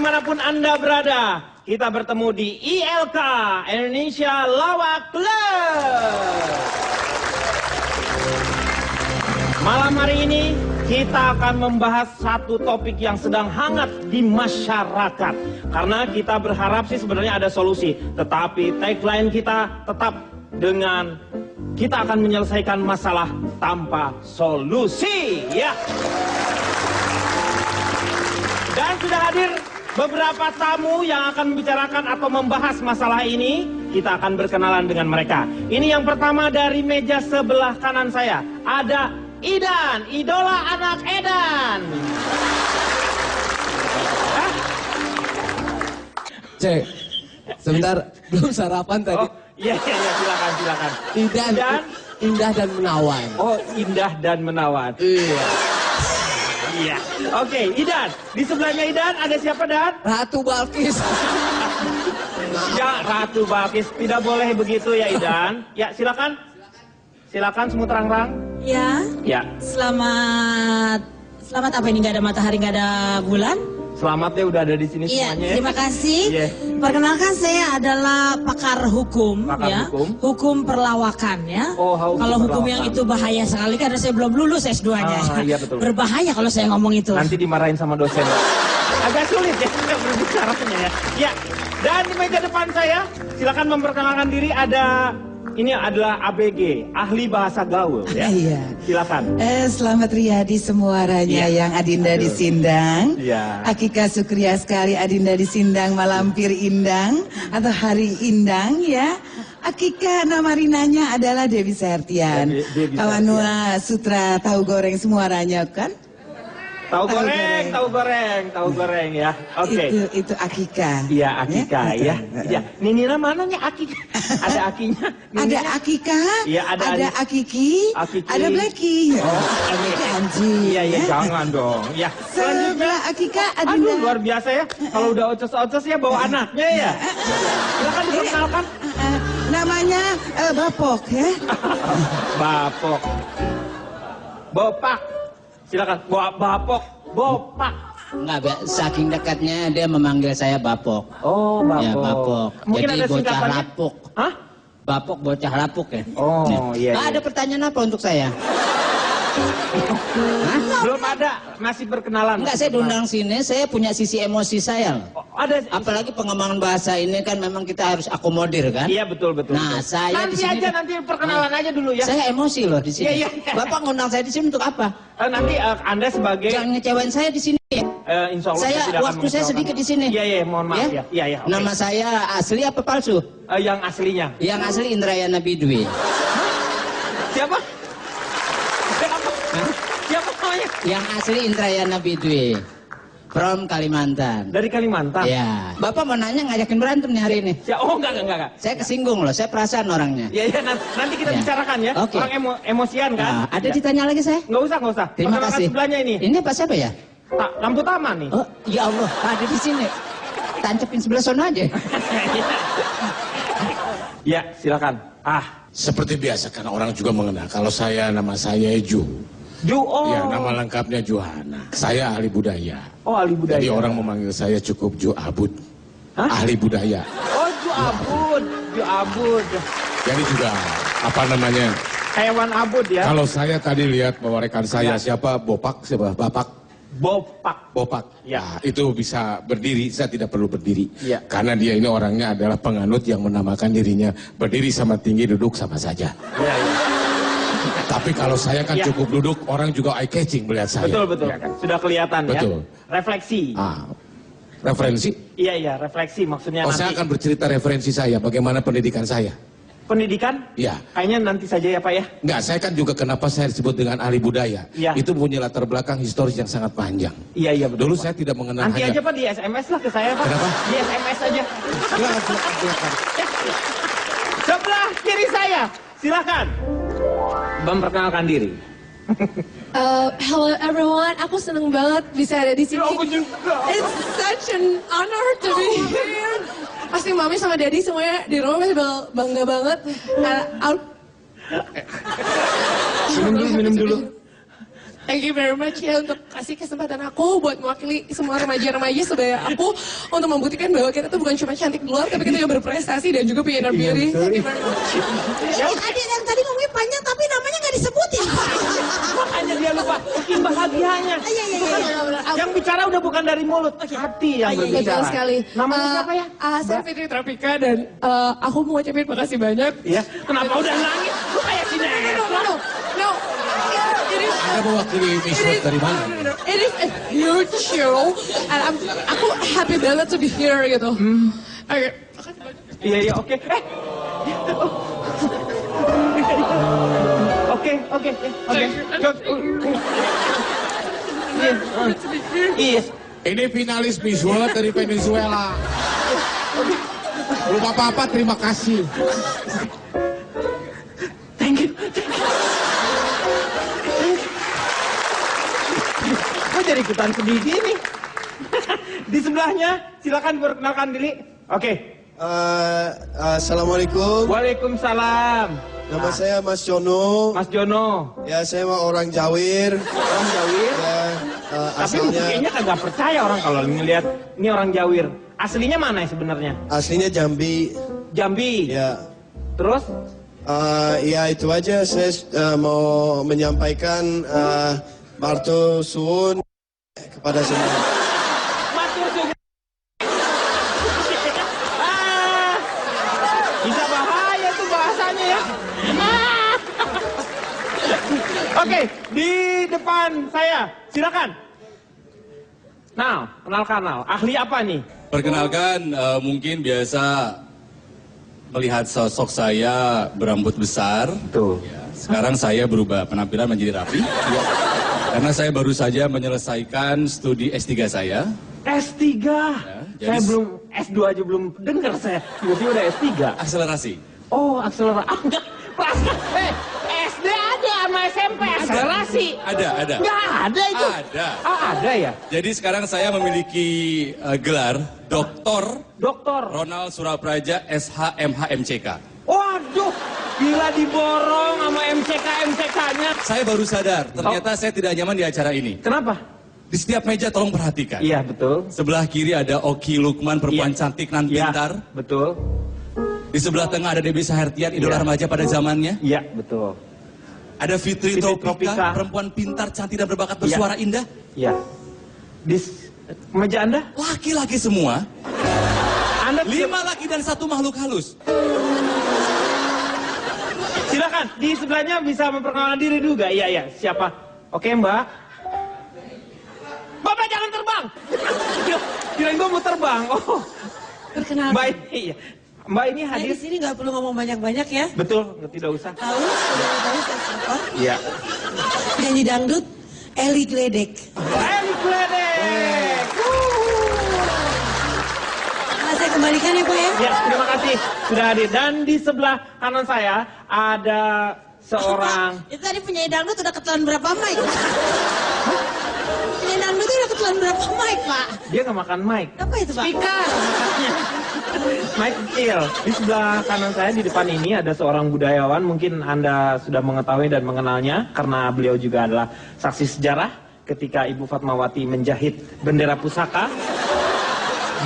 dimanapun Anda berada, kita bertemu di ILK, Indonesia Lawak Club. Malam hari ini, kita akan membahas satu topik yang sedang hangat di masyarakat. Karena kita berharap sih sebenarnya ada solusi. Tetapi tagline kita tetap dengan kita akan menyelesaikan masalah tanpa solusi. Ya. Dan sudah hadir beberapa tamu yang akan membicarakan atau membahas masalah ini. Kita akan berkenalan dengan mereka. Ini yang pertama dari meja sebelah kanan saya. Ada Idan, idola anak Edan. Hah? Cek, sebentar, belum sarapan tadi. Oh, iya, silakan. Indah dan menawan. Oh, indah dan menawan. Iya. Iya. Oke, Idan. Di sebelahnya Idan ada siapa, Dan? Ratu Balkis. Ya, Ratu Balkis. Tidak boleh begitu ya, Idan. Ya, silakan. Silakan semua terang-terang. Ya. Selamat apa ini, nggak ada matahari, nggak ada bulan? Selamat ya udah ada di sini Iya, semuanya. terima kasih. Yeah. Perkenalkan, saya adalah pakar hukum, hukum perlawakan ya. Oh, kalau hukum yang itu bahaya sekali karena saya belum lulus S2-nya. Iya, betul. Berbahaya kalau saya ngomong itu. Nanti dimarahin sama dosen. Agak sulit ya berbicaranya ya. Ya. Dan di meja depan saya, silakan memperkenalkan diri. Ini adalah ABG, ahli bahasa gaul ya. Iya. Silakan. Selamat Riyadi semuanya yang Adinda di Sindang. Iya. Hakika sukria sekali Adinda di Sindang malampir indang atau hari indang ya. Hakika nama rinanya adalah Dewi Sertian. Kawanua Sutra tahu goreng semuanya kan? Tahu goreng ya. Oke. Itu Akika. Iya, Akika ya. Iya. Nina mana nih Akika? Ada Akinya? Ada Akika, iya, ada Akiki, ada Blacky. Oh, Anjing. Iya, jangan dong. Ya. Sebelah Akika ada. Aduh, luar biasa ya. Kalau udah ocos-ocos ya bawa anaknya ya. Silakan diperkenalkan. Namanya Bapok ya. Bapok. Bopak. Silakan. Bapok. Bopak. Enggak, saking dekatnya dia memanggil saya Bapok. Oh, Bapok. Ya, Bapok. Mungkin jadi ada bocah singkatannya? lapuk. Hah? Bapok bocah lapuk ya. Oh, iya. Ada pertanyaan apa untuk saya? Hah? Belum ada, masih perkenalan. Enggak, saya diundang sini, saya punya sisi emosi saya. Oh, ada. Apalagi pengembangan bahasa ini kan memang kita harus akomodir kan? Iya, betul. Nah, saya nanti di sini nanti perkenalan aja dulu ya. Saya emosi loh di sini. Iya. Bapak ngundang saya di sini untuk apa? Nanti Anda sebagai Jangan ngecewain saya di sini ya. insya Allah Saya tidak akan waktu saya mengecewakan. sedikit di sini. Iya, mohon maaf ya. Iya, oke. Nama saya asli apa palsu? Yang aslinya. Yang asli Indrayana Bidwi. Siapa? Siapa namanya? Yang asli Indrayana Bidwi. From Kalimantan. Dari Kalimantan. Ya. Bapak mau nanya ngajakin berantem nih hari ini. Oh, enggak. Saya kesinggung loh, saya perasaan orangnya. Iya, nanti kita Ya. bicarakan ya. Oke. Orang emosian kan? Ada ditanya lagi saya? Nggak usah. Terima Perkenalkan kasih. sebelahnya ini. Ini Pak siapa ya? Lampu taman nih. Oh, ya Allah, ada di sini. Tancepin sebelah sana aja. Ya, silakan. Seperti biasa kan orang juga mengenal. Kalau nama saya Ju. Oh. Ya, nama lengkapnya Johana. Saya ahli budaya. Oh, ahli budaya. Jadi orang memanggil saya cukup Ju Abud. Hah? Ahli budaya. Oh, Ju Abud. Jadi juga Hewan abud ya. Kalau saya tadi lihat bahwa rekan saya siapa Bapak. Bopak. Ya. Nah, itu bisa berdiri, saya tidak perlu berdiri. Ya. Karena dia ini orangnya adalah penganut yang menamakan dirinya berdiri sama tinggi, duduk sama saja. Iya. Tapi kalau saya kan cukup duduk, orang juga eye catching melihat saya. Betul. Ya kan? Sudah kelihatan Betul. ya. Refleksi. Referensi? Iya, refleksi maksudnya nanti. Saya akan bercerita referensi saya, bagaimana pendidikan saya. Pendidikan? Iya. Kayaknya nanti saja ya Pak ya. Enggak, saya kan juga kenapa saya disebut dengan ahli budaya. Iya. Itu punya latar belakang historis yang sangat panjang. Iya betul. Dulu Pak. saya tidak mengenal Nanti aja Pak di SMS lah ke saya Pak. Kenapa? Di SMS aja. Silakan. Sebelah kiri saya, silakan. Memperkenalkan diri. Hello everyone, aku seneng banget bisa ada di sini. Aku juga. It's such an honor to be here. Pasti mami sama daddy semuanya di rumah pasti bangga banget. Minum dulu. Thank you very much ya untuk kasih kesempatan aku buat mewakili semua remaja-remaja sebaya aku untuk membuktikan bahwa kita tuh bukan cuma cantik di luar, tapi kita juga berprestasi dan juga punya inner beauty. Thank you very much. Adik yang tadi ngomongnya panjang tapi namanya nggak disebutin. Makanya dia lupa saking bahagianya. Yang bicara udah bukan dari mulut, hati yang berbicara. Betul sekali. Namanya siapa ya? Saya Fitri Tropika dan aku mau ngucapin makasih banyak. Ya, kenapa udah nangis? Lu kayak sinetron. No. Anda mewakili Miss World dari mana? It is a huge show, and aku happy banget to be here gitu. Oke. Iya, oke. Oke. Iya. Ini finalis Miss World dari Venezuela. Belum apa-apa, terima kasih. Thank you. Kok jadi ikutan sedih gini? Di sebelahnya, silakan perkenalkan diri. Oke. Assalamualaikum. Waalaikumsalam. Nama saya Mas Jono. Mas Jono. Ya, saya mah orang Jawir. Orang Jawir. Ya, Tapi asalnya kayaknya kagak percaya orang kalau ngelihat ini orang Jawir. Aslinya mana ya sebenarnya? aslinya Jambi. Jambi. Ya, Terus? ya itu aja. Saya mau menyampaikan Marto Suun kepada semua. Matur suwun. Bisa bahaya tuh bahasanya ya. Oke, di depan saya, silakan. Nah, kenalkan now. Ahli apa nih? Perkenalkan, mungkin biasa melihat sosok saya berambut besar. Tuh. Ya, sekarang saya berubah penampilan menjadi rapi. Ya. Karena saya baru saja menyelesaikan studi S3 saya. S3. jadi Saya belum S2 aja belum dengar saya. Tiba-tiba udah S3. Akselerasi. Oh, akselerasi. Enggak. Perasaan. SD ada sama SMP akselerasi. Ada. Enggak ada itu. Ada. Ada ya? Jadi sekarang saya memiliki gelar Doktor Ronald Surapraja SHMHMCK. Waduh, gila diborong sama MCK-nya. Saya baru sadar, ternyata saya tidak nyaman di acara ini. Kenapa? Di setiap meja tolong perhatikan. Iya, betul. Sebelah kiri ada Oki Lukman, perempuan Iya. cantik nan Iya, pintar. betul. Di sebelah tengah ada Debbie Sahertian, idola Iya. remaja pada zamannya. Iya, betul. Ada Fitri Tropika. Tropika, perempuan pintar, cantik dan berbakat bersuara indah. Iya. Di meja Anda? Laki-laki semua. Anda 5 laki dan 1 makhluk halus. silakan, di sebelahnya bisa memperkenalkan diri juga. Iya, siapa? Oke, Mbak. Bapak jangan terbang. Kirain gua mau terbang. Oh. Perkenalkan. Mbak ini, iya. Mbak ini Saya hadir. di sini nggak perlu ngomong banyak-banyak ya. Betul, tidak usah. Tahu saya siapa? Iya. Nyanyi dangdut, Eli Gledek. Eli Gledek. Nah, saya kembalikan ya Pak ya. Ya, terima kasih sudah hadir. Dan di sebelah kanan saya ada seorang. Itu tadi penyanyi dangdut udah ketelan berapa mic? Penyanyi dangdut itu udah ketelan berapa mic Pak? Dia nggak makan mic. Apa itu Pak? Speaker. Mic kecil. Di sebelah kanan saya di depan ini ada seorang budayawan. Mungkin Anda sudah mengetahui dan mengenalnya karena beliau juga adalah saksi sejarah ketika Ibu Fatmawati menjahit bendera pusaka.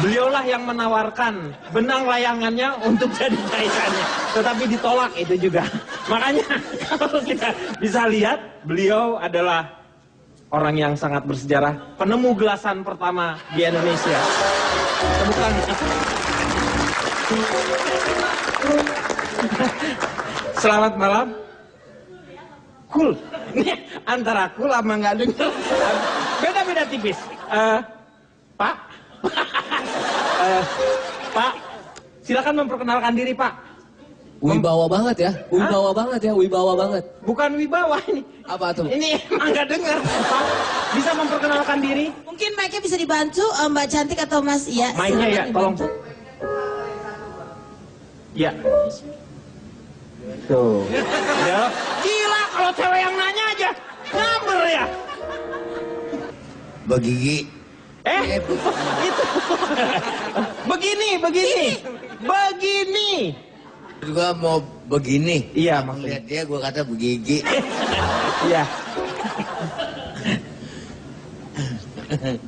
Beliaulah yang menawarkan benang layangannya untuk jadi jahitannya. Tetapi ditolak itu juga. Makanya kalau kita bisa lihat, beliau adalah orang yang sangat bersejarah. Penemu gelasan pertama di Indonesia. Bukan. Selamat malam. Cool. Ini antara cool sama nggak denger. Beda-beda tipis. Pak. Pak, silakan memperkenalkan diri Pak. Wibawa banget ya, wibawa banget. Bukan wibawa ini. Apa tuh? Ini emang nggak dengar. Pak, bisa memperkenalkan diri? Mungkin mic-nya bisa dibantu Mbak Cantik atau Mas Iya. Mic-nya ya, tolong. Ya. Tuh. Ya. Gila kalau cewek yang nanya aja. Ngamber ya. Begigi. Itu. Begini. Gua mau begini. Iya, Lihat dia, gua kata begigi. Iya.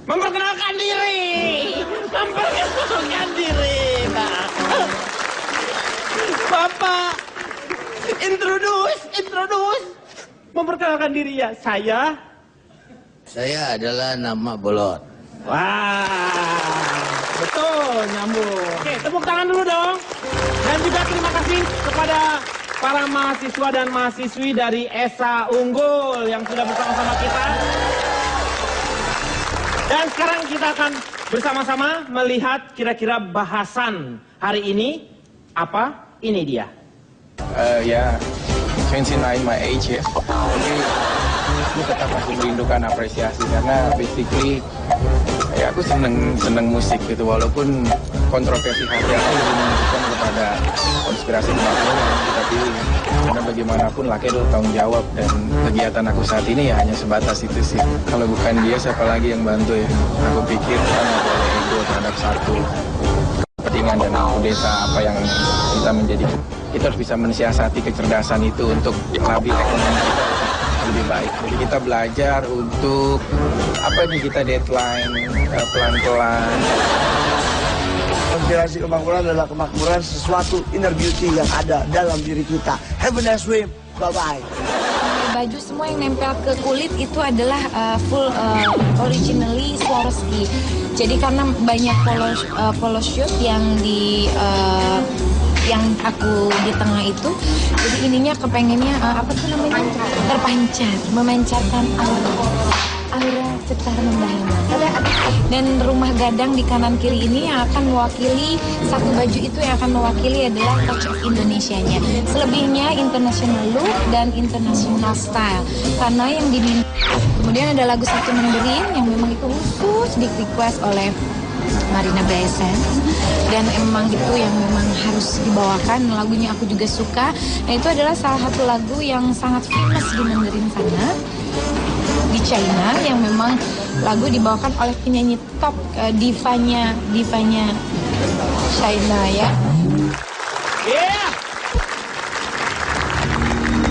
Memperkenalkan diri. Memperkenalkan diri. Nah. Bapak, introduce. Memperkenalkan diri ya. Saya adalah nama Bolot. Wah, betul, nyambung. Oke, tepuk tangan dulu dong. Dan juga terima kasih kepada para mahasiswa dan mahasiswi dari ESA Unggul yang sudah bersama-sama kita. Dan sekarang kita akan bersama-sama melihat kira-kira bahasan hari ini apa? Ini dia. Ya, 29 my age ya. Tapi aku tetap masih merindukan apresiasi karena basically ya aku seneng musik gitu, walaupun kontroversi hati aku lebih menunjukkan kepada konspirasi kemanusiaan yang kita pilih. Karena bagaimanapun laki adalah tanggung jawab dan kegiatan aku saat ini ya hanya sebatas itu sih. Kalau bukan dia siapa lagi yang bantu ya? Aku pikir kan boleh ego terhadap satu kepentingan dan kudeta apa yang kita menjadi. Kita harus bisa mensiasati kecerdasan itu untuk lebih ekonomi kita lebih baik. Jadi kita belajar untuk apa nih kita deadline pelan-pelan. Konspirasi kemakmuran adalah kemakmuran sesuatu inner beauty yang ada dalam diri kita. Have a nice week. Bye-bye. Baju semua yang nempel ke kulit itu adalah full originally Swarovski. Jadi karena banyak polo shoot yang yang aku di tengah itu, jadi ininya kepengennya apa tuh namanya, terpancar, memancarkan aura secara membahana. Dan rumah gadang di kanan kiri ini yang akan mewakili, satu baju itu yang akan mewakili adalah touch of Indonesianya. Selebihnya international look dan international style. Karena yang diminta. Kemudian ada lagu Satu Mandarin yang memang itu khusus di request oleh Marina BSN, dan emang itu yang memang harus dibawakan. Lagunya aku juga suka. Nah, itu adalah salah satu lagu yang sangat famous di Mandarin sana, di China, yang memang lagu dibawakan oleh penyanyi top divanya China ya. Yeah.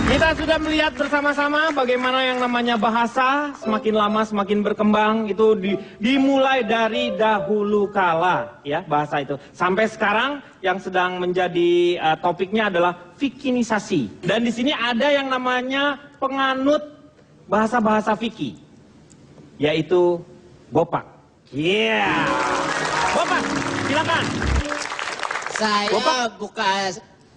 Kita sudah melihat bersama-sama bagaimana yang namanya bahasa semakin lama semakin berkembang. Itu dimulai dari dahulu kala ya, bahasa itu. Sampai sekarang yang sedang menjadi topiknya adalah fikinisasi. Dan di sini ada yang namanya penganut bahasa-bahasa fikih, yaitu Bopak. Iya. Yeah. Bopak, silakan.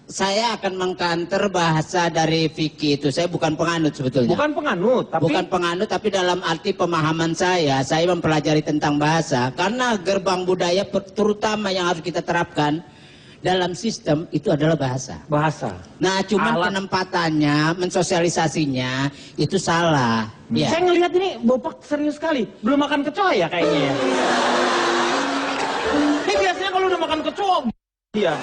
Saya akan mengkanter bahasa dari fikih itu. Saya bukan penganut sebetulnya. Bukan penganut, tapi... Bukan penganut, tapi dalam arti pemahaman saya mempelajari tentang bahasa. Karena gerbang budaya terutama yang harus kita terapkan dalam sistem itu adalah bahasa. Bahasa. Nah, cuman penempatannya, mensosialisasinya itu salah. Ya. Saya ngelihat ini Bopak serius sekali. Belum makan kecoa ya kayaknya ya. Ini biasanya kalau udah makan kecoa dia.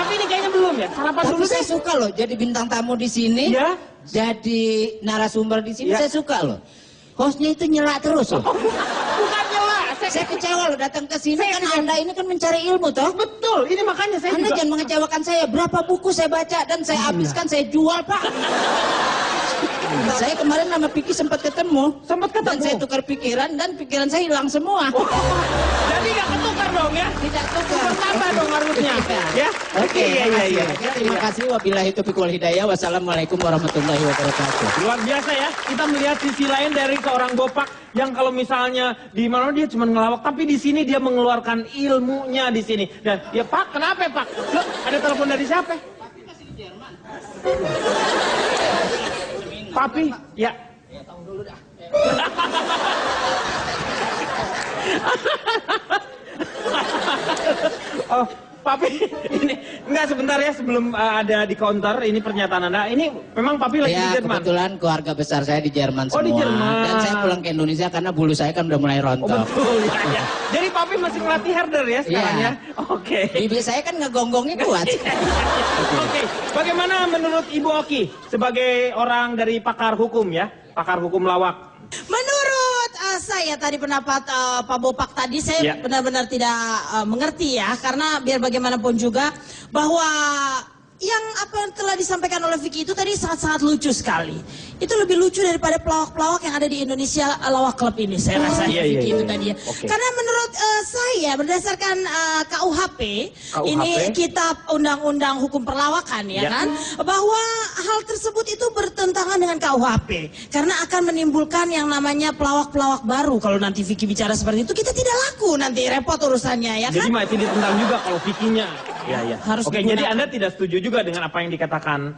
Tapi ini kayaknya belum ya. Sarapan dulu. Saya suka loh jadi bintang tamu di sini. Ya? Jadi narasumber di sini, ya? Saya suka loh. Hostnya itu nyela terus loh. Bukan nyela. Saya kecewa loh datang ke sini kan Anda ini kan mencari ilmu toh. Betul. Ini makanya saya Anda juga... jangan mengecewakan saya. Berapa buku saya baca dan saya habiskan, saya jual Pak. Saya kemarin sama Piki sempat ketemu. Dan saya tukar pikiran dan pikiran saya hilang semua. Jadi nggak ketukar dong ya? Tidak tukar. Bertambah dong harusnya. Ya? Oke, iya. Terima kasih. Wabillahi taufiq wal hidayah. Wassalamualaikum warahmatullahi wabarakatuh. Luar biasa ya. Kita melihat sisi lain dari seorang Bopak yang kalau misalnya di mana dia cuma ngelawak, tapi di sini dia mengeluarkan ilmunya di sini. Dan ya Pak, kenapa Pak? Loh, ada telepon dari siapa? Papi masih di Jerman. Papi, ya. Ya, tahu dulu dah. Oh, Papi, ini enggak sebentar ya sebelum ada di counter ini pernyataan Anda. Ini memang Papi lagi di Jerman. Kebetulan keluarga besar saya di Jerman semua. Oh, di Jerman. Dan saya pulang ke Indonesia karena bulu saya kan udah mulai rontok. Oh, betul ya. Jadi Papi masih ngelatih herder ya sekarang ya. Oke. Bibi saya kan ngegonggongnya kuat. Oke. Bagaimana menurut Ibu Oki sebagai orang dari pakar hukum ya, pakar hukum lawak? Menurut saya tadi pendapat Pak Bopak tadi saya benar-benar tidak mengerti ya, karena biar bagaimanapun juga bahwa yang apa yang telah disampaikan oleh Vicky itu tadi sangat-sangat lucu sekali. Itu lebih lucu daripada pelawak-pelawak yang ada di Indonesia Lawak Club ini, saya rasa Vicky itu tadi ya. Karena menurut saya berdasarkan KUHP, ini kitab undang-undang hukum perlawakan ya kan, bahwa hal tersebut itu bertentangan dengan KUHP karena akan menimbulkan yang namanya pelawak-pelawak baru. Kalau nanti Vicky bicara seperti itu, kita tidak laku nanti, repot urusannya ya kan. Jadi masih ditentang juga kalau Vicky-nya. Ya. Oke, jadi Anda tidak setuju juga dengan apa yang dikatakan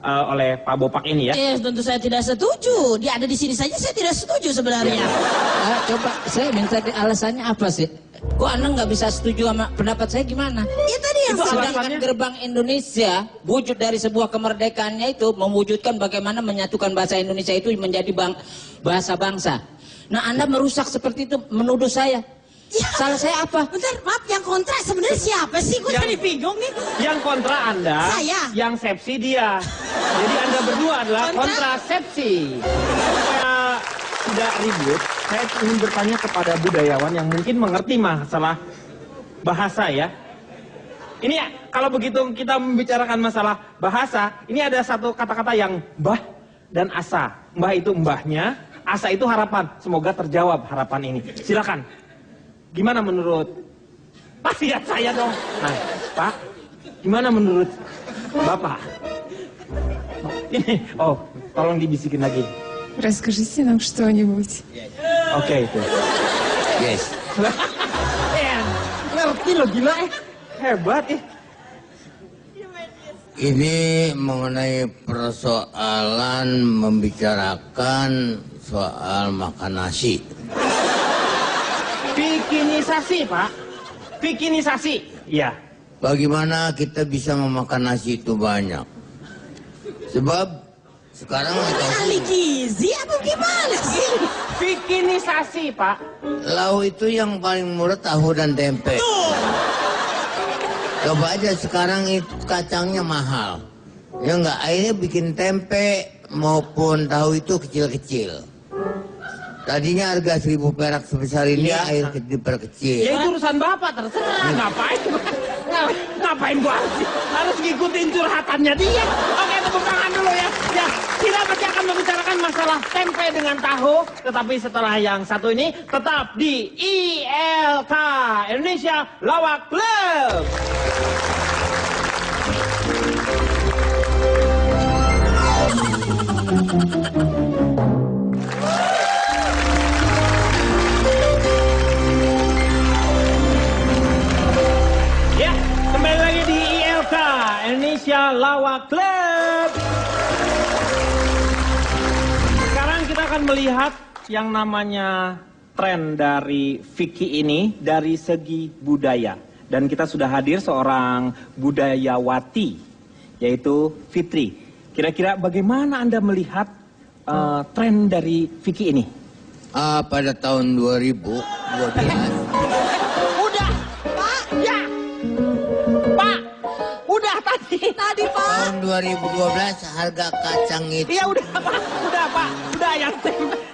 oleh Pak Bopak ini ya? Tentu saya tidak setuju. Dia ada di sini saja saya tidak setuju sebenarnya. Coba saya minta alasannya apa sih? Kok Anda nggak bisa setuju sama pendapat saya gimana? Ya tadi yang sedangkan gerbang Indonesia wujud dari sebuah kemerdekaannya itu mewujudkan bagaimana menyatukan bahasa Indonesia itu menjadi bahasa bangsa. Nah Anda merusak seperti itu menuduh saya. Ya, salah saya apa? Bentar, maaf, yang kontra sebenarnya siapa sih? Gue jadi bingung nih. Yang kontra Anda, saya. Yang sepsi dia. Jadi Anda berdua adalah kontrasepsi. Saya tidak ribut, saya ingin bertanya kepada budayawan yang mungkin mengerti masalah bahasa ya. Ini ya, kalau begitu kita membicarakan masalah bahasa, ini ada satu kata-kata yang mbah dan asa. Mbah itu mbahnya, asa itu harapan. Semoga terjawab harapan ini. Silakan. Gimana menurut Pak? Lihat saya dong. Nah, Pak, gimana menurut Bapak? Ini, tolong dibisikin lagi. Расскажите нам что-нибудь. Oke, itu. Yes. Ngerti lo, gila hebat Ini mengenai persoalan membicarakan soal makan nasi. Bikinisasi, Pak. Bikinisasi. Iya. Bagaimana kita bisa memakan nasi itu banyak? Sebab sekarang kita ahli gizi apa gimana sih? Bikinisasi, Pak. Lauk itu yang paling murah tahu dan tempe. Coba aja sekarang itu kacangnya mahal. Ya enggak, akhirnya bikin tempe maupun tahu itu kecil-kecil. Tadinya harga 1.000 perak sebesar ini, air diperkecil. Ya itu urusan Bapak, terserah. Ngapain gua harus ngikutin curhatannya dia. Oke, tepuk tangan dulu ya. Ya, kita pasti akan membicarakan masalah tempe dengan tahu. Tetapi setelah yang satu ini, tetap di ILK, Indonesia Lawak Club. Kembali lagi di ILK, Indonesia Lawak Club. Sekarang kita akan melihat yang namanya tren dari Vicky ini dari segi budaya. Dan kita sudah hadir seorang budayawati, yaitu Fitri. Kira-kira bagaimana Anda melihat tren dari Vicky ini? Pada tahun 2012. Tadi Pak. Tahun 2012 harga kacang itu. Iya udah Pak, udah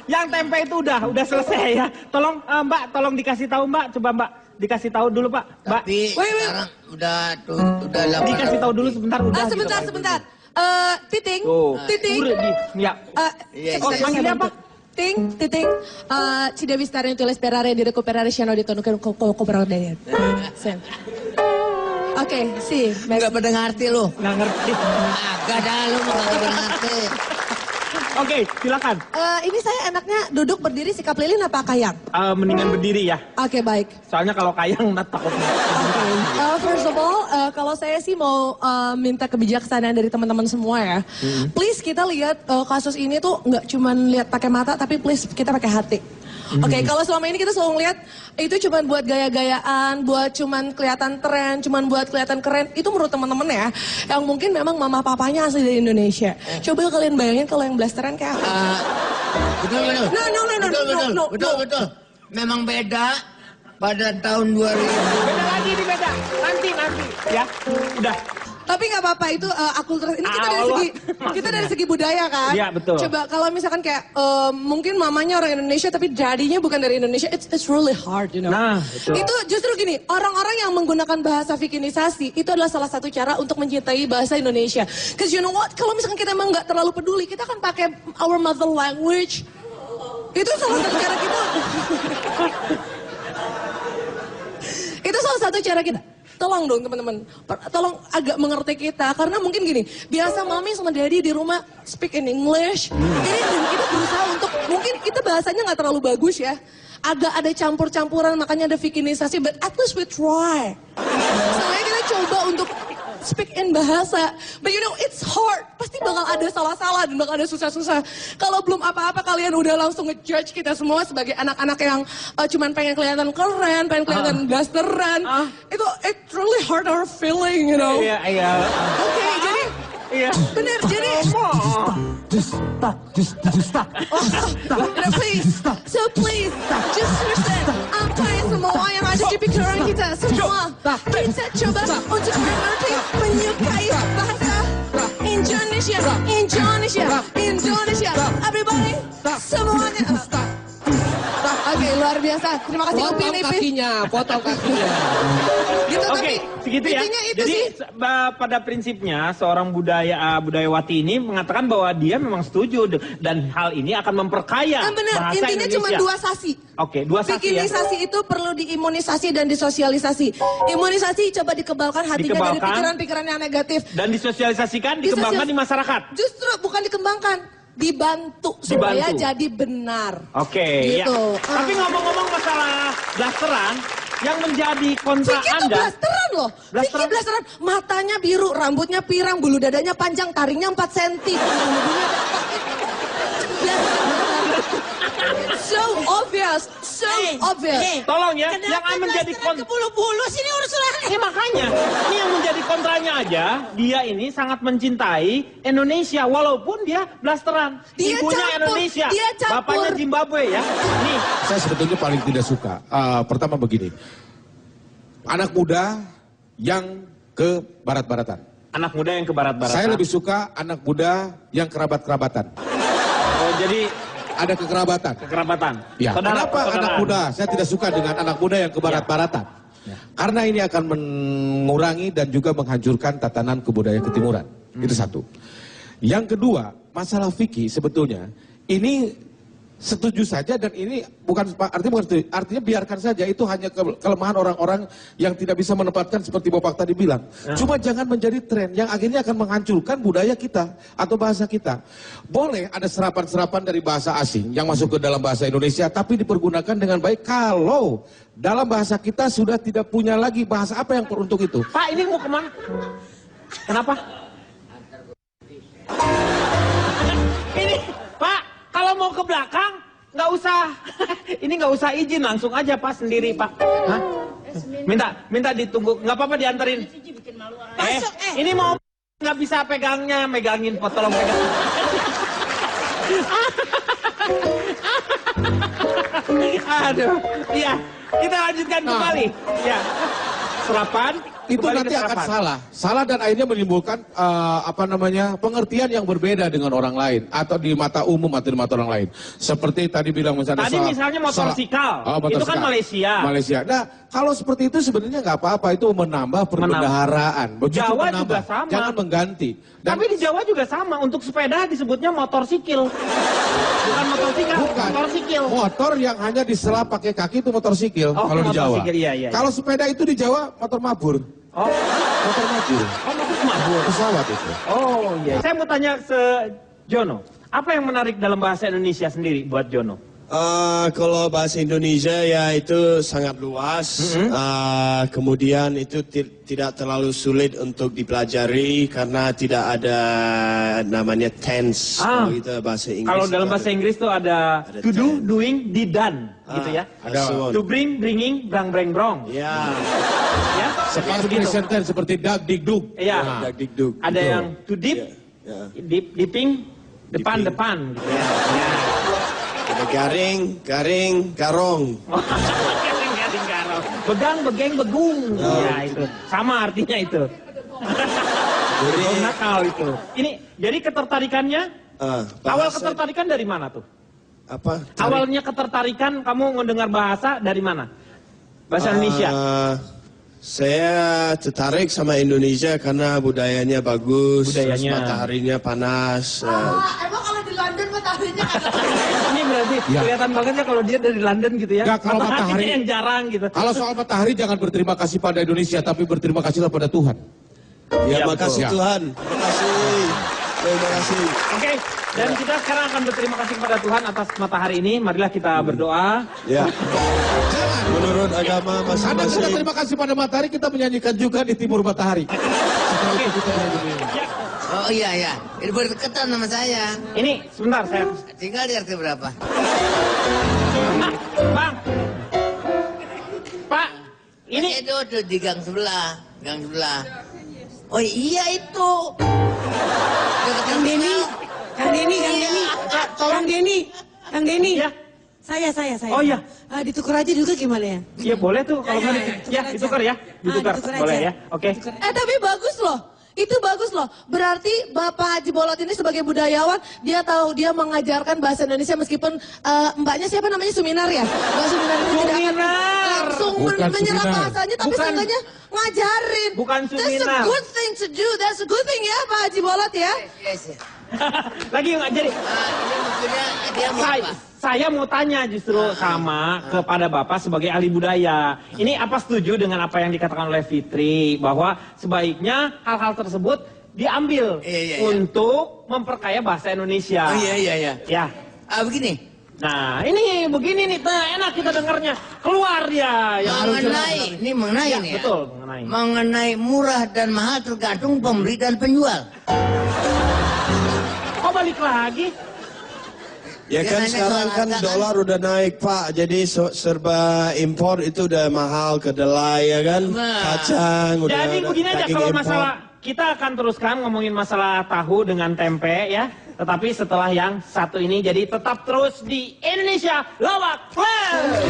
yang tempe itu udah selesai ya. Tolong Mbak, tolong dikasih tahu Mbak, coba Mbak dikasih tahu dulu Pak. Mbak. Tapi sekarang udah dikasih tahu dulu sebentar udah. Sebentar. Titing. Ya. Manggilnya apa? Titing. Ci devi stare nelle sperare di recuperare Shano di tono comprare. Oke, sih. Nggak pada ngerti lu. Nggak ngerti. Agak dah lu nggak pada ngerti. Oke, silakan. Ini saya enaknya duduk berdiri sikap lilin apa kayang? Mendingan berdiri ya. Oke, baik. Soalnya kalau kayang takut. First of all, kalau saya sih mau minta kebijaksanaan dari teman-teman semua ya. Please kita lihat kasus ini tuh nggak cuma lihat pakai mata, tapi please kita pakai hati. Oke, kalau selama ini kita selalu ngeliat itu cuma buat gaya-gayaan, buat cuman kelihatan tren, cuman buat kelihatan keren. Itu menurut teman-teman ya, yang mungkin memang mama papanya asli dari Indonesia. Coba kalian bayangin kalau yang blasteran kayak apa? Betul. Memang beda pada tahun 2000. Beda lagi. Nanti ya. Udah. Tapi nggak apa-apa itu akulturasi. Ini kita dari segi budaya kan. Iya betul. Coba kalau misalkan kayak mungkin mamanya orang Indonesia tapi dadinya bukan dari Indonesia, it's really hard, you know. Nah, betul. Itu justru gini, orang-orang yang menggunakan bahasa fikinisasi itu adalah salah satu cara untuk mencintai bahasa Indonesia. Cause you know what? Kalau misalkan kita emang nggak terlalu peduli, kita akan pakai our mother language. Itu salah satu cara kita. Itu salah satu cara kita. Tolong dong teman-teman, tolong agak mengerti kita. Karena mungkin gini, biasa mami sama daddy di rumah speak in English. Ini dan kita berusaha untuk, mungkin kita bahasanya nggak terlalu bagus ya. Agak ada campur-campuran, makanya ada fikinisasi, but at least we try. Soalnya kita coba untuk speak in bahasa. But you know, it's hard. Pasti bakal ada salah-salah dan bakal ada susah-susah. Kalau belum apa-apa kalian udah langsung ngejudge kita semua sebagai anak-anak yang cuman pengen kelihatan keren, pengen kelihatan blasteran. Itu it really hurt our feeling, you know. Iya. Oke, jadi bener, jadi please, just listen. Apa yang semua yang ada di pikiran kita semua. Kita coba untuk mengerti, menyukai bahasa Indonesia. Everybody, semuanya. Oke, luar biasa. Terima kasih Upin Ipin. Potong kakinya. Gitu, Oke, segitu ya. itu Jadi sih. pada prinsipnya seorang budayawati ini mengatakan bahwa dia memang setuju dan hal ini akan memperkaya Benar, bahasa intinya Indonesia. cuma 2 sasi. Oke, 2 sasi ya. Fikinisasi itu perlu diimunisasi dan disosialisasi. Imunisasi coba dikebalkan hatinya dari pikiran-pikiran yang negatif. Dan disosialisasikan, dikembangkan di masyarakat. Justru bukan dikembangkan, dibantu supaya jadi benar. Oke, gitu. ya. Tapi ngomong-ngomong masalah blasteran, yang menjadi kontra Vicky tuh Anda. blasteran loh. Vicky blasteran. Matanya biru, rambutnya pirang, bulu dadanya panjang, taringnya 4 cm. So obvious. Tolong ya, yang menjadi bulu-bulu sini urusannya. Ya makanya, ini yang menjadi kontranya aja, dia ini sangat mencintai Indonesia walaupun dia blasteran. Dia Ibunya campur, Indonesia, dia campur. bapaknya Zimbabwe ya. Nih, Saya sebetulnya paling tidak suka. Pertama begini, anak muda yang ke barat-baratan. Anak muda yang ke barat-baratan. Saya lebih suka anak muda yang kerabat-kerabatan. Oh, jadi ada kekerabatan. Kekerabatan. Ya. Kenapa saudara. anak muda? Saya tidak suka dengan anak muda yang ke barat-baratan. Karena ini akan mengurangi dan juga menghancurkan tatanan kebudayaan ketimuran. Itu satu. Yang kedua, masalah fikih sebetulnya ini setuju saja dan ini artinya biarkan saja, itu hanya kelemahan orang-orang yang tidak bisa menempatkan seperti Bapak tadi bilang. Cuma jangan menjadi tren yang akhirnya akan menghancurkan budaya kita atau bahasa kita. Boleh ada serapan-serapan dari bahasa asing yang masuk ke dalam bahasa Indonesia tapi dipergunakan dengan baik kalau dalam bahasa kita sudah tidak punya lagi bahasa apa yang untuk itu. Pak, ini mau kemana? Kenapa? Ini, Pak, kalau mau ke belakang, nggak usah. Ini nggak usah izin, langsung aja Pak sendiri Pak. Hah? Minta ditunggu, nggak apa-apa dianterin. Ini mau nggak bisa megangin, tolong pegang. Aduh, iya, kita lanjutkan kembali. Ya, serapan. Itu nanti akan salah dan akhirnya menimbulkan pengertian yang berbeda dengan orang lain atau di mata umum atau di mata orang lain. Seperti tadi bilang misalnya misalnya motorsikal, itu kan Malaysia. Nah, kalau seperti itu sebenarnya nggak apa-apa, itu menambah perbendaharaan. Jawa juga sama. Jangan mengganti. Tapi di Jawa juga sama, untuk sepeda disebutnya motorsikil. Bukan motorsikal, motorsikil. Motor yang hanya disela pakai kaki itu motorsikil kalau di Jawa. Iya. Kalau sepeda itu di Jawa motor mabur. Oh, motor mabur. Oh, motor mabur. Pesawat itu. Oh, iya. Saya mau tanya Jono, apa yang menarik dalam bahasa Indonesia sendiri buat Jono? Kalau bahasa Indonesia ya itu sangat luas, kemudian itu tidak terlalu sulit untuk dipelajari karena tidak ada namanya tense. Kalau itu bahasa Inggris. Kalau dalam bahasa Inggris tuh ada to do, doing, did, done, gitu ya. Ada to bring, bringing, brang, breng, brong. Ya. Ya. Seperti presenter seperti dag, dig, dug. Iya. Dag, dig, dug. Ada yang to dip, dipping, depan, gitu ya. Ada garing, garong. Garing, garong. Begang, begeng, begung. Ya itu. Sama artinya itu. Jadi nakal itu. Ini jadi ketertarikannya awal ketertarikan dari mana tuh? Apa? Awalnya ketertarikan kamu mendengar bahasa dari mana? Bahasa Indonesia. Saya tertarik sama Indonesia karena budayanya bagus, terus Budayanya. mataharinya panas. Emang kalau di London mataharinya Ini berarti kelihatan banget ya kalau dia dari London gitu ya. Nggak, kalau matahari yang jarang gitu. Kalau soal matahari jangan berterima kasih pada Indonesia, tapi berterima kasihlah pada Tuhan. Ya, Ya, makasih betul. Tuhan. Terima kasih. Oke, dan kita sekarang akan berterima kasih kepada Tuhan atas matahari ini. Marilah kita berdoa. Ya. Menurut agama Karena kita masing-masing. terima kasih pada matahari, kita menyanyikan juga di timur matahari. Setelah itu kita nyanyi. Oh iya ya, ini berdekatan sama saya. Ini sebentar saya. Tinggal di RT berapa? Bang. Pak, ini itu tuh di gang sebelah, gang sebelah. Oh iya itu. Kang Denny, Kang Denny, Kang Iya. Denny, tolong Denny, Kang Denny. Ya. Saya. Oh, iya. Ditukar aja juga gimana ya? ya boleh tuh kalau nggak ya ditukar ya. Ditukar. ditukar Boleh aja. ya. Oke. Tapi bagus loh. Itu bagus loh. Berarti Bapak Haji Bolot ini sebagai budayawan, dia tahu dia mengajarkan bahasa Indonesia meskipun mbaknya siapa namanya Suminar ya? Mbak Suminar itu tidak akan langsung Bukan menyerap Suminar. bahasanya, tapi Bukan. seenggaknya ngajarin. Bukan That's a Suminar. good thing to do. That's a good thing ya Pak Haji Bolot ya. Yes, ya. Lagi nggak jadi. Ini maksudnya dia mau apa? Saya mau tanya justru sama kepada Bapak sebagai ahli budaya. Ini apa setuju dengan apa yang dikatakan oleh Fitri bahwa sebaiknya hal-hal tersebut diambil untuk memperkaya bahasa Indonesia. Oh iya. Ya. Begini. Nah, ini begini nih, enak kita dengarnya. Keluar dia yang harus Mengenai, ini mengenai ya, nih ya. betul, mengenai. Mengenai murah dan mahal tergantung pembeli dan penjual. Kok balik lagi? Ya kan Biasanya sekarang soal kan harga dolar udah naik Pak, jadi serba impor itu udah mahal, kedelai ya kan, kacang udah. Jadi begini aja daging kalau impor. masalah kita akan teruskan ngomongin masalah tahu dengan tempe ya. Tetapi setelah yang satu ini jadi tetap terus di Indonesia Lawak Club.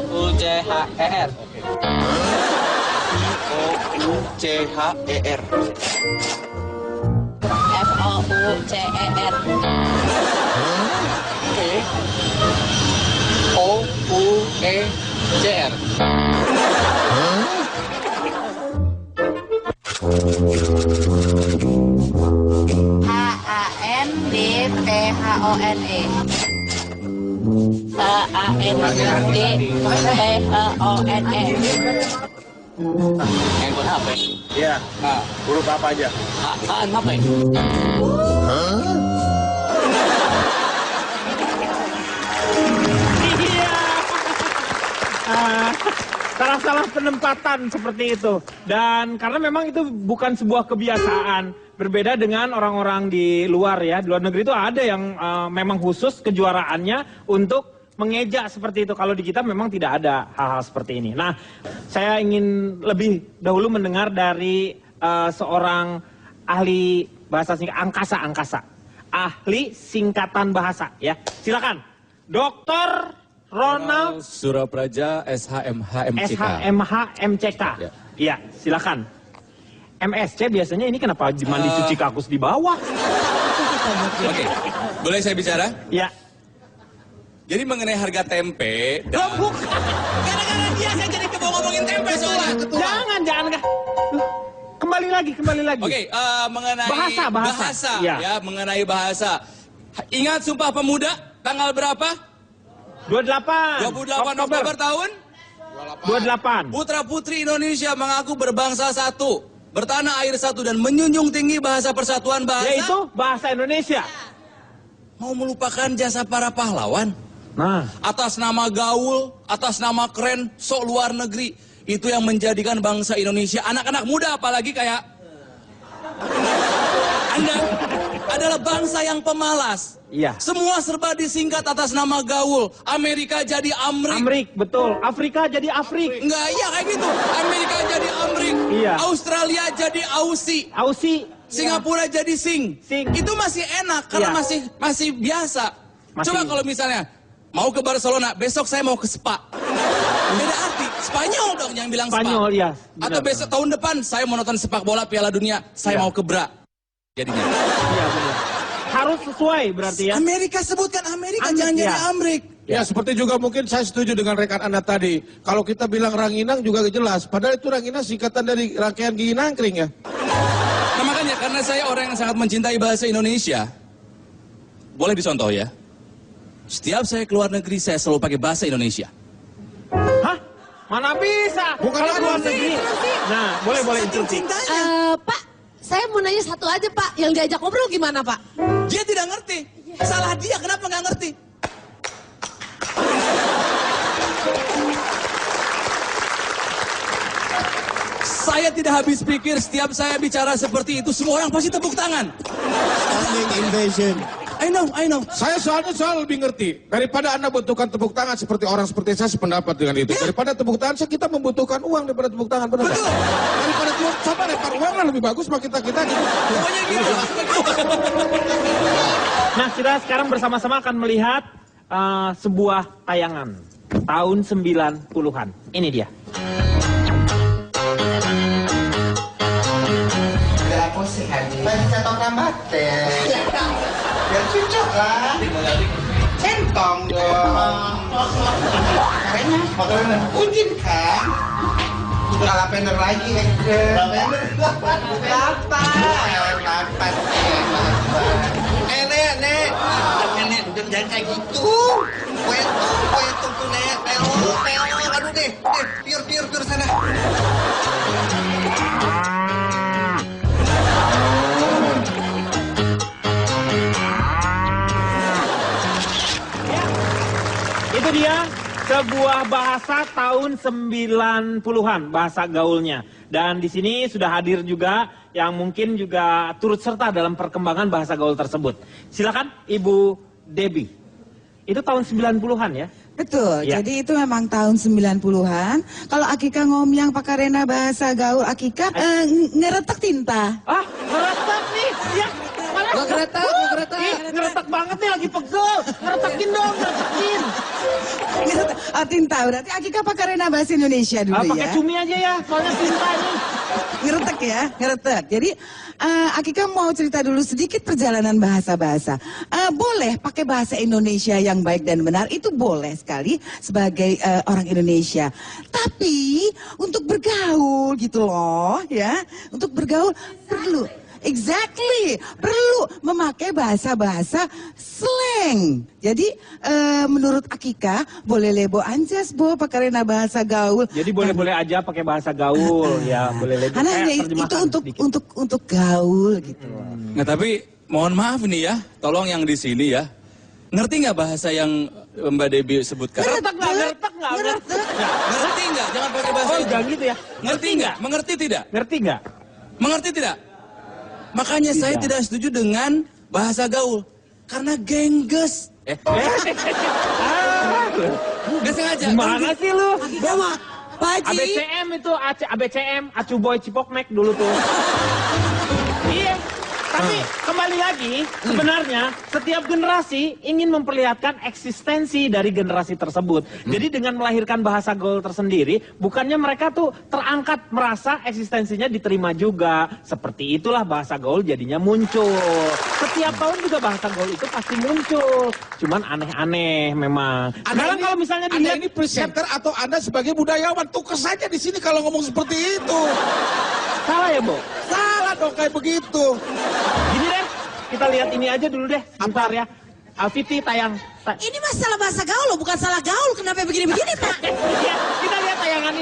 F-O-U-C-H-E-R. F-O-U-C-H-E-R. F-O-U-C-E-R. O-U-E-C-R. H-A-N-D-T-H-O-N-E. H-A-N-D-T-H-O-N-E. Handphone HP. Iya. Huruf apa aja? Apaan HP? Salah-salah penempatan seperti itu. Dan karena memang itu bukan sebuah kebiasaan. Berbeda dengan orang-orang di luar ya. Di luar negeri itu ada yang memang khusus kejuaraannya untuk mengejak seperti itu. Kalau di kita memang tidak ada hal-hal seperti ini. Nah, saya ingin lebih dahulu mendengar dari seorang ahli bahasa angkasa. Ahli singkatan bahasa ya. Silakan. Dr. Ronald Surapraja SHMH-MCK. SHMH-MCK. Iya, silakan. MSC biasanya ini kenapa mandi cuci kakus di bawah? Oke, boleh saya bicara? Ya. Jadi mengenai harga tempe. Loh, bukan. Gara-gara dia saya jadi kebawa ngomongin tempe soalnya. Jangan kembali lagi. Oke, mengenai bahasa. Ya, mengenai bahasa. Ingat Sumpah Pemuda tanggal berapa? 28 Oktober tahun 28. Putra putri Indonesia mengaku berbangsa satu, bertanah air satu, dan menjunjung tinggi bahasa persatuan bahasa. Yaitu bahasa Indonesia. Mau melupakan jasa para pahlawan? Nah, atas nama gaul, atas nama keren, sok luar negeri. Itu yang menjadikan bangsa Indonesia, anak-anak muda apalagi kayak Anda, adalah bangsa yang pemalas. Iya. Semua serba disingkat atas nama gaul. Amerika jadi Amrik. Amrik, betul. Afrika jadi Afrik. Enggak, iya kayak gitu. Amerika jadi Amrik. Iya. Australia jadi Aussie. Aussie. Singapura jadi Sing. Itu masih enak karena masih biasa. Coba kalau misalnya mau ke Barcelona, besok saya mau ke Spa. Beda arti. Spanyol dong yang bilang Spa. Spanyol, ya. Atau besok tahun depan saya mau nonton sepak bola Piala Dunia, saya mau ke Bra. Jadinya. Iya, benar. Harus sesuai berarti ya. Amerika, sebutkan Amerika, jangan jadi Amrik. Ya, seperti juga mungkin saya setuju dengan rekan Anda tadi. Kalau kita bilang Ranginang juga jelas. Padahal itu Ranginang singkatan dari rangkaian gigi nangkring ya. Nah makanya karena saya orang yang sangat mencintai bahasa Indonesia. Boleh dicontoh ya. Setiap saya keluar negeri saya selalu pakai bahasa Indonesia. Hah? Mana bisa? Bukan kalau keluar instruksi. negeri. Nah, boleh instruksi. Pak, saya mau nanya satu aja Pak. Yang diajak ngobrol gimana Pak? Dia tidak ngerti. Salah dia, kenapa nggak ngerti? Saya tidak habis pikir setiap saya bicara seperti itu, semua orang pasti tepuk tangan. Standing invasion. I know. Saya soalnya selalu lebih ngerti. Daripada Anda butuhkan tepuk tangan seperti orang seperti saya sependapat dengan itu. Daripada tepuk tangan, kita membutuhkan uang daripada tepuk tangan. Benar nggak? Daripada coba lempar uang lah lebih bagus sama kita gitu. Pokoknya gitu. Nah, kita sekarang bersama-sama akan melihat sebuah tayangan tahun 90-an. Ini dia. Aku sih baca tongkang batik. Biar cocok lah. Centong dong. Karena motornya ujin kan. Kalah pender lagi. Berapa? Nek. Nek, jangan kayak gitu. Kuetung tuh Nek. Teo. Aduh deh. Tiur sana. Itu dia sebuah bahasa tahun 90-an, bahasa gaulnya. Dan di sini sudah hadir juga yang mungkin juga turut serta dalam perkembangan bahasa gaul tersebut. Silakan Ibu Debbie. Itu tahun 90-an ya? Betul, Ya. jadi itu memang tahun 90-an. Kalau Akika ngomong pakai rena bahasa gaul, Akika ngeretek tinta. Ah, ngeretek nih, ya. Gua geretak. Ngeretek banget nih, lagi pegel. Ngeretekin dong, ngeretekin. Tinta, berarti Akika pakai rena bahasa Indonesia dulu ya. Pakai cumi aja ya, soalnya tinta nih. Ngeretek. Jadi Akika mau cerita dulu sedikit perjalanan bahasa-bahasa. Boleh pakai bahasa Indonesia yang baik dan benar, itu boleh sekali sebagai orang Indonesia. Tapi untuk bergaul gitu loh ya, untuk bergaul perlu. Exactly, perlu memakai bahasa-bahasa slang. Jadi menurut Akika boleh lebo anjas bo pakai rena bahasa gaul. Jadi boleh-boleh aja pakai bahasa gaul ya, boleh lebo. Karena itu untuk gaul gitu. Nah tapi mohon maaf nih ya, tolong yang di sini ya. Ngerti nggak bahasa yang Mbak Debbie sebutkan? Ngerti nggak? Ngerti nggak? Jangan pakai bahasa itu. Jangan gitu ya. Ngerti nggak? Mengerti tidak? Ngerti nggak? Mengerti tidak? Makanya saya tidak setuju dengan bahasa gaul. Karena gengges. Gak sengaja. Gimana sih lu? Bawa, Pak Haji. ABCM itu, ABCM, Acu Boy Cipoknek dulu tuh. Iya. Tapi kembali lagi, sebenarnya setiap generasi ingin memperlihatkan eksistensi dari generasi tersebut. Jadi dengan melahirkan bahasa gaul tersendiri, bukannya mereka tuh terangkat merasa eksistensinya diterima juga. Seperti itulah bahasa gaul jadinya muncul. Setiap tahun juga bahasa gaul itu pasti muncul. Cuman aneh-aneh memang. Sekarang kalau misalnya Anda ini presenter atau Anda sebagai budayawan, tukar saja di sini kalau ngomong seperti itu. Salah ya, Bo? Salah dong kayak begitu. Gini deh, kita lihat ini aja dulu deh, sebentar ya. Alfiti tayang. Ini masalah bahasa gaul loh, bukan salah gaul. Kenapa begini-begini, Pak? Ya, kita lihat tayangan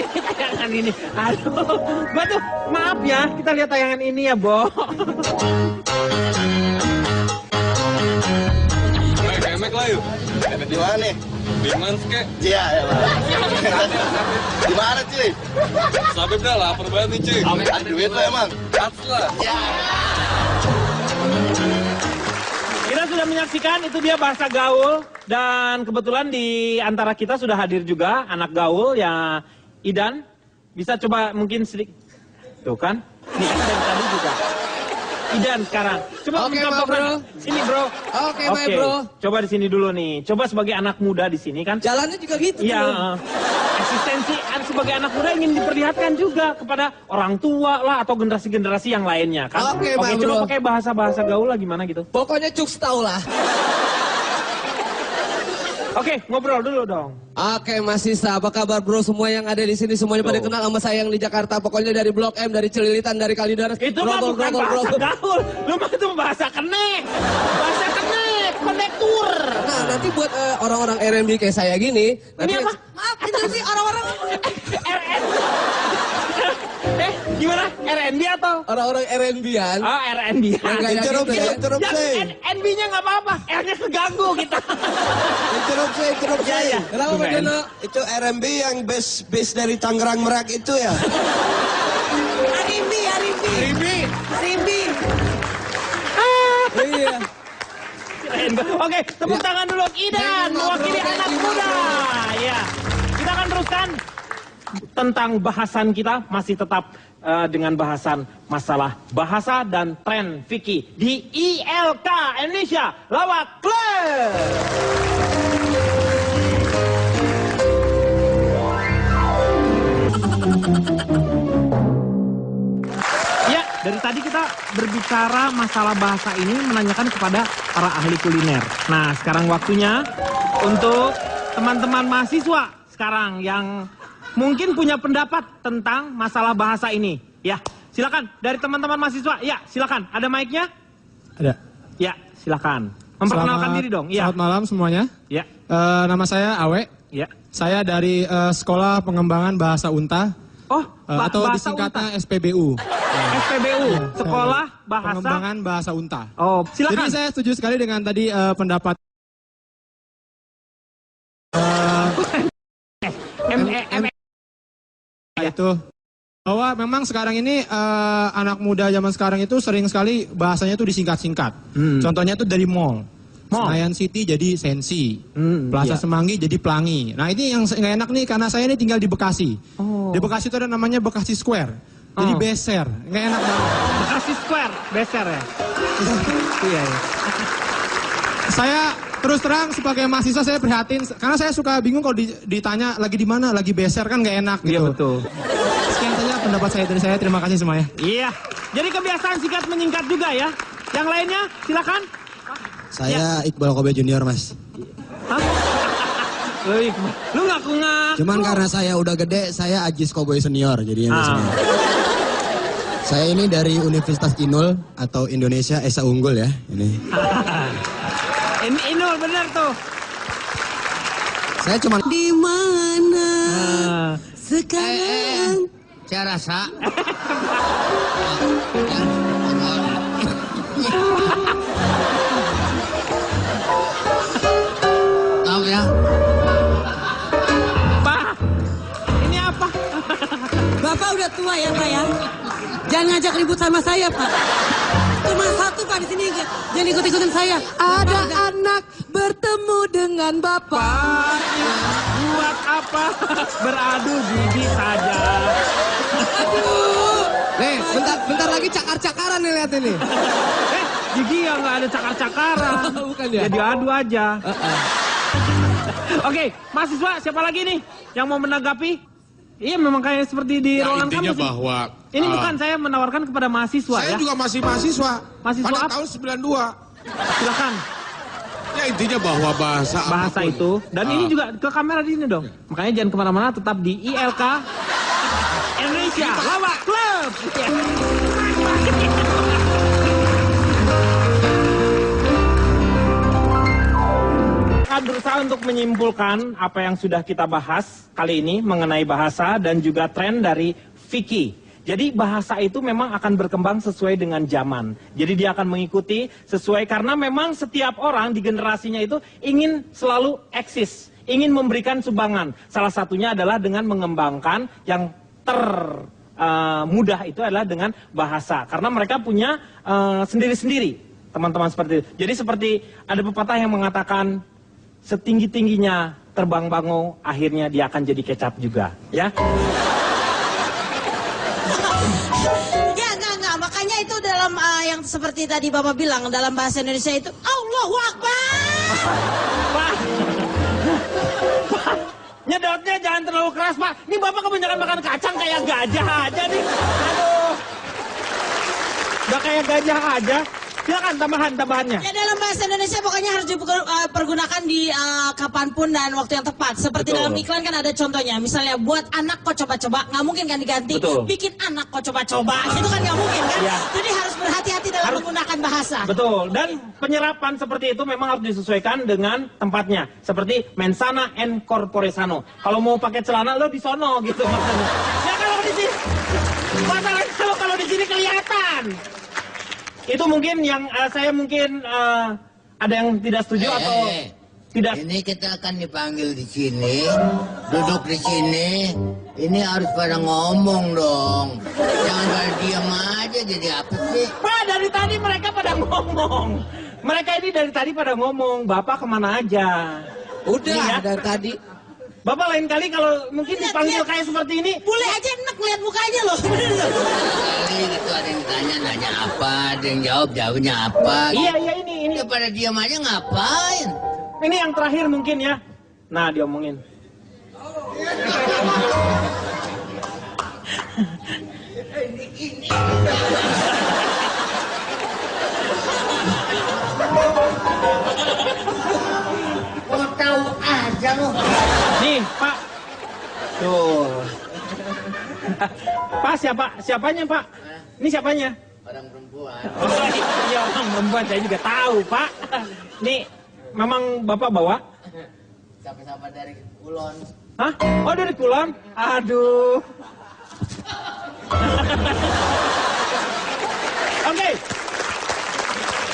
ini. Aduh, gua tuh maaf ya, kita lihat tayangan ini ya, Bo. Kemek lah yuk. Kemek di mana nih? Di Mans kek? Iya, ya lah. Di mana cuy? Sabib dah lapar banget nih cuy. Ada duit lo emang? Ats lah. Kita sudah menyaksikan itu dia bahasa gaul. Dan kebetulan di antara kita sudah hadir juga anak gaul ya Idan. Bisa coba mungkin sedikit. Tuh kan? Nih kan dari tadi juga. Idan sekarang. Coba mencontohkan. Sini bro. Oke, bro. Coba di sini dulu nih. Coba sebagai anak muda di sini kan. Jalannya juga gitu. Iya. Eksistensi sebagai anak muda ingin diperlihatkan juga kepada orang tua lah atau generasi-generasi yang lainnya kan. Oke, coba bro. pakai bahasa-bahasa gaul lah gimana gitu. Pokoknya cuks tau lah. Oke, ngobrol dulu dong. Oke, Mas Sisa, apa kabar bro? Semua yang ada di sini semuanya pada kenal sama saya yang di Jakarta. Pokoknya dari Blok M, dari Celilitan, dari Kalideres. Itu mah bukan bahasa gaul. Lu mah itu bahasa kenek. Bahasa kenek, konektur. Nah, nanti buat orang-orang R&B kayak saya gini. Ini apa? Maaf, itu sih orang-orang R&B. Gimana? R&B atau? Orang-orang R&B-an. Oh, R&B-an. Interupsi. N-B-nya nggak apa-apa. R-nya keganggu kita. Interupsi. Ya. Kenapa Pak Jono? Itu R&B yang base dari Tangerang Merak itu ya? Arimbi. Iya. Oke, tepuk tangan dulu Idan, mewakili anak muda. Ya, kita akan teruskan tentang bahasan kita masih tetap dengan bahasan masalah bahasa dan tren Vicky di ILK Indonesia Lawak Club. Ya, dari tadi kita berbicara masalah bahasa ini menanyakan kepada para ahli kuliner. Nah, sekarang waktunya untuk teman-teman mahasiswa sekarang yang mungkin punya pendapat tentang masalah bahasa ini. Ya, silakan dari teman-teman mahasiswa. Ya, silakan. Ada mic-nya? Ada. Ya, silakan. Memperkenalkan diri dong. Ya. Selamat malam semuanya. Ya. Nama saya Awe. Ya. Saya dari Sekolah Pengembangan Bahasa Unta. Oh, atau disingkatnya SPBU. SPBU, Sekolah Bahasa Pengembangan Bahasa Unta. Oh, silakan. Jadi saya setuju sekali dengan tadi pendapat itu bahwa memang sekarang ini anak muda zaman sekarang itu sering sekali bahasanya itu disingkat-singkat. Contohnya itu dari mall. Senayan City jadi Sensi, Plaza Semanggi jadi Pelangi. Nah ini yang nggak enak nih karena saya ini tinggal di Bekasi. Di Bekasi itu ada namanya Bekasi Square. Jadi beser, nggak enak banget. Bekasi Square, beser ya. Iya. Saya terus terang sebagai mahasiswa saya prihatin karena saya suka bingung kalau ditanya lagi di mana, lagi beser kan nggak enak gitu. Iya betul. Sekian saja pendapat saya dari saya. Terima kasih semuanya. Iya. Jadi kebiasaan singkat menyingkat juga ya. Yang lainnya silakan. Saya Iqbal Kobe Junior, Mas. Hah? Lu ngaku-ngaku. Cuman karena saya udah gede, saya Ajis Koboy Senior, jadi yang senior. Saya ini dari Universitas Inul atau Indonesia Esa Unggul ya. Ini Inul bener tuh. Saya cuma di mana sekarang? Saya rasa. Tahu ya. Pak, ini apa? Bapak udah tua ya Pak ya. Jangan ngajak ribut sama saya Pak. Cuma satu Pak di sini, jangan ikut-ikutin saya. Ada anak bertemu dengan bapak. Buat apa beradu gigi saja? Nih, bentar lagi cakar-cakaran nih lihat ini. Gigi yang nggak ada cakar-cakaran. Bukan ya? Jadi adu aja. Oke, mahasiswa siapa lagi nih yang mau menanggapi? Iya, memang kayak seperti di Roland intinya kamu sih. bahwa Ini bukan saya menawarkan kepada mahasiswa saya ya. juga masih mahasiswa. Mahasiswa pada apa? tahun 92. Silakan. Ya intinya bahwa bahasa Itu dan ini juga ke kamera di sini dong. Makanya jangan kemana-mana, tetap di ILK Indonesia Lawak Club. Akan berusaha untuk menyimpulkan apa yang sudah kita bahas kali ini mengenai bahasa dan juga tren dari Vicky. Jadi bahasa itu memang akan berkembang sesuai dengan zaman. Jadi dia akan mengikuti sesuai karena memang setiap orang di generasinya itu ingin selalu eksis, ingin memberikan sumbangan. Salah satunya adalah dengan mengembangkan yang termudah itu adalah dengan bahasa. Karena mereka punya sendiri-sendiri, teman-teman seperti itu. Jadi seperti ada pepatah yang mengatakan setinggi-tingginya terbang bango, akhirnya dia akan jadi kecap juga, ya. Ya, enggak. Makanya itu dalam yang seperti tadi Bapak bilang, dalam bahasa Indonesia itu Allahu Akbar. Pak, nyedotnya jangan terlalu keras, Pak. Ini Bapak kebanyakan makan kacang kayak gajah aja nih. Aduh. Udah kayak gajah aja. Silakan tambahannya. Ya, dalam bahasa Indonesia pokoknya harus dipergunakan di kapanpun dan waktu yang tepat. Seperti Betul. dalam iklan kan ada contohnya. Misalnya buat anak kok coba-coba, nggak mungkin kan diganti. Betul. Bikin anak kok coba-coba, itu kan nggak mungkin kan. Ya. Jadi harus berhati-hati dalam menggunakan bahasa. Betul, dan penyerapan seperti itu memang harus disesuaikan dengan tempatnya. Seperti mensana en corpore sano. Kalau mau pakai celana lo di sono gitu maksudnya. Ya kalau di sini, masalahnya kalau di sini kelihatan. Itu mungkin yang saya mungkin ada yang tidak setuju atau tidak. Ini kita akan dipanggil di sini, duduk di sini. Ini harus pada ngomong dong. Jangan pada diam aja, jadi apa sih? Pak, dari tadi mereka pada ngomong. Mereka ini dari tadi pada ngomong. Bapak kemana aja? Udah Ini ya. dari tadi. Bapak lain kali kalau mungkin dipanggil kayak seperti ini. Boleh aja enak lihat mukanya loh. Kali gitu ada yang tanya, nanya apa, ada yang jawabnya apa. Iya, ini. Ya pada diam aja ngapain? Ini yang terakhir mungkin ya. Nah, diomongin. Mau tahu aja lo. Nih, Pak. Tuh. Pak, siapanya, Pak? Ini siapanya? Orang perempuan. Oh, iya, orang perempuan. Saya juga tahu, Pak. Nih, memang Bapak bawa? Siapa-siapa dari Kulon. Hah? Oh, dari Kulon? Aduh. Oke.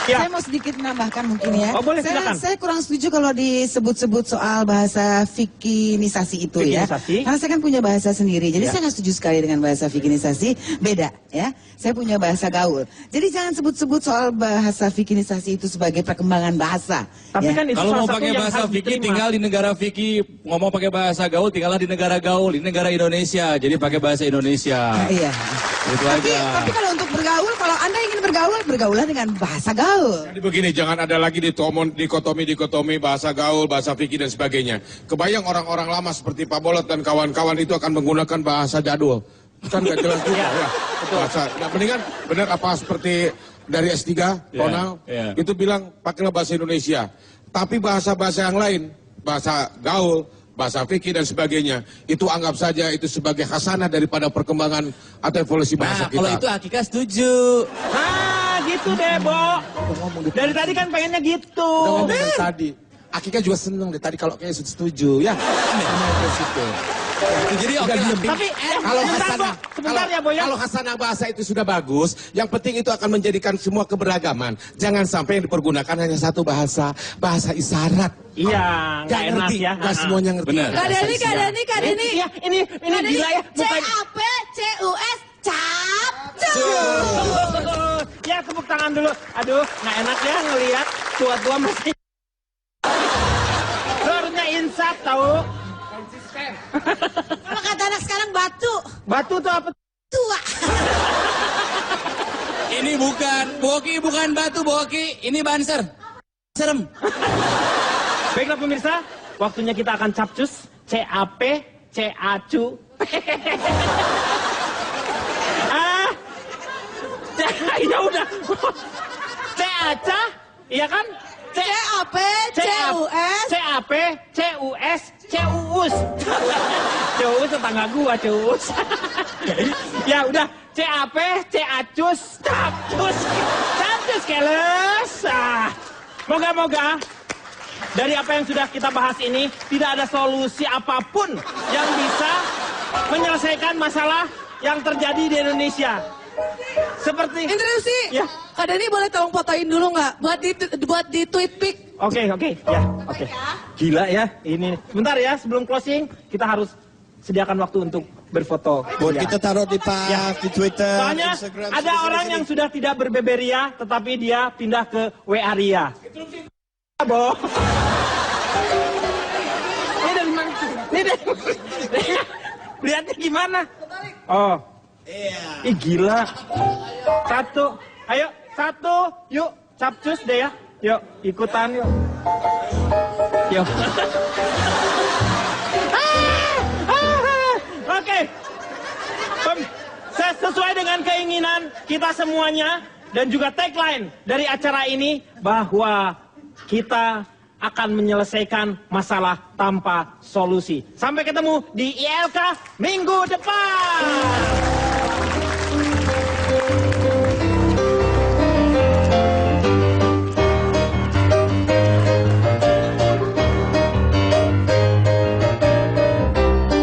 Ya. Saya mau sedikit menambahkan mungkin ya. Oh, boleh, silakan. Saya kurang setuju kalau disebut-sebut soal bahasa fikinisasi itu Fikinisasi. ya. Karena saya kan punya bahasa sendiri. Jadi Ya. saya nggak setuju sekali dengan bahasa fikinisasi. Beda ya. Saya punya bahasa gaul. Jadi jangan sebut-sebut soal bahasa fikinisasi itu sebagai perkembangan bahasa. Tapi ya. kan itu Kalau salah mau satu pakai yang bahasa harus Vicky, diterima. tinggal di negara Vicky. Ngomong pakai bahasa gaul, tinggallah di negara gaul. Di negara Indonesia, jadi pakai bahasa Indonesia. Iya. Itu Tapi aja. kalau untuk bergaul, kalau Anda ingin bergaul, bergaulah dengan bahasa gaul. Jadi begini, jangan ada lagi dikotomi bahasa gaul, bahasa fikih dan sebagainya. Kebayang orang-orang lama seperti Pak Bolot dan kawan-kawan itu akan menggunakan bahasa jadul. Kan nggak jelas juga ya. Bahasa, nah, mendingan benar apa seperti dari S3, Ronald, itu bilang pakailah bahasa Indonesia. Tapi bahasa-bahasa yang lain, bahasa gaul, bahasa fikih dan sebagainya, itu anggap saja itu sebagai hasanah daripada perkembangan atau evolusi bahasa Nah, kita. kalau itu Akika setuju. Ah, gitu deh, Bo. Dari tadi kan pengennya gitu. Udah ngomong dari tadi. Akika juga seneng dari tadi kalau kayaknya setuju ya. Jadi oke. Tapi Kalau sebentar, hasanah, Bo. Sebentar ya, Bo ya. kalau hasanah bahasa itu sudah bagus, yang penting itu akan menjadikan semua keberagaman. Jangan sampai yang dipergunakan hanya satu bahasa, bahasa isyarat. Iya, nggak Nggak enak ngerti, ya. nggak semuanya ngerti. Benar. Kak Deni. Iya, ini gila ya. CAPCUS cap. Ya, tepuk tangan dulu. Aduh, nggak enak ya ngelihat tua-tua masih. Lo harusnya insaf tahu. Kalau kata anak sekarang batu. Batu tuh apa? Tua. Ini bukan. Boki bukan batu, Boki. Ini banser. Serem. Baiklah pemirsa, waktunya kita akan capcus. CAP, CACU. Ya udah. CACA, iya kan? CAP, CUS. CAP, CUS, CUUS. CUUS tetangga gua, CUUS. Ya udah, CAP, CACUS, capcus. Capcus keles. Moga-moga dari apa yang sudah kita bahas ini tidak ada solusi apapun yang bisa menyelesaikan masalah yang terjadi di Indonesia. Seperti interupsi. Ya. Kak Dani boleh tolong fotoin dulu nggak? Buat di tweet pic. Oke, ya, oke. Gila ya, ini. Sebentar ya, sebelum closing kita harus sediakan waktu untuk berfoto. Buat kita taruh di di Twitter, Soalnya Instagram. ada orang yang sudah tidak berbeberia, tetapi dia pindah ke WA Ria. Bo. Ini dari mana? Ini dari mana? Lihatnya gimana? Oh. Iya. Ih gila. Satu. Ayo, satu. Yuk, capcus deh ya. Yuk, ikutan yuk. Yuk. Oke. Sesuai dengan keinginan kita semuanya dan juga tagline dari acara ini bahwa kita akan menyelesaikan masalah tanpa solusi. Sampai ketemu di ILK minggu depan.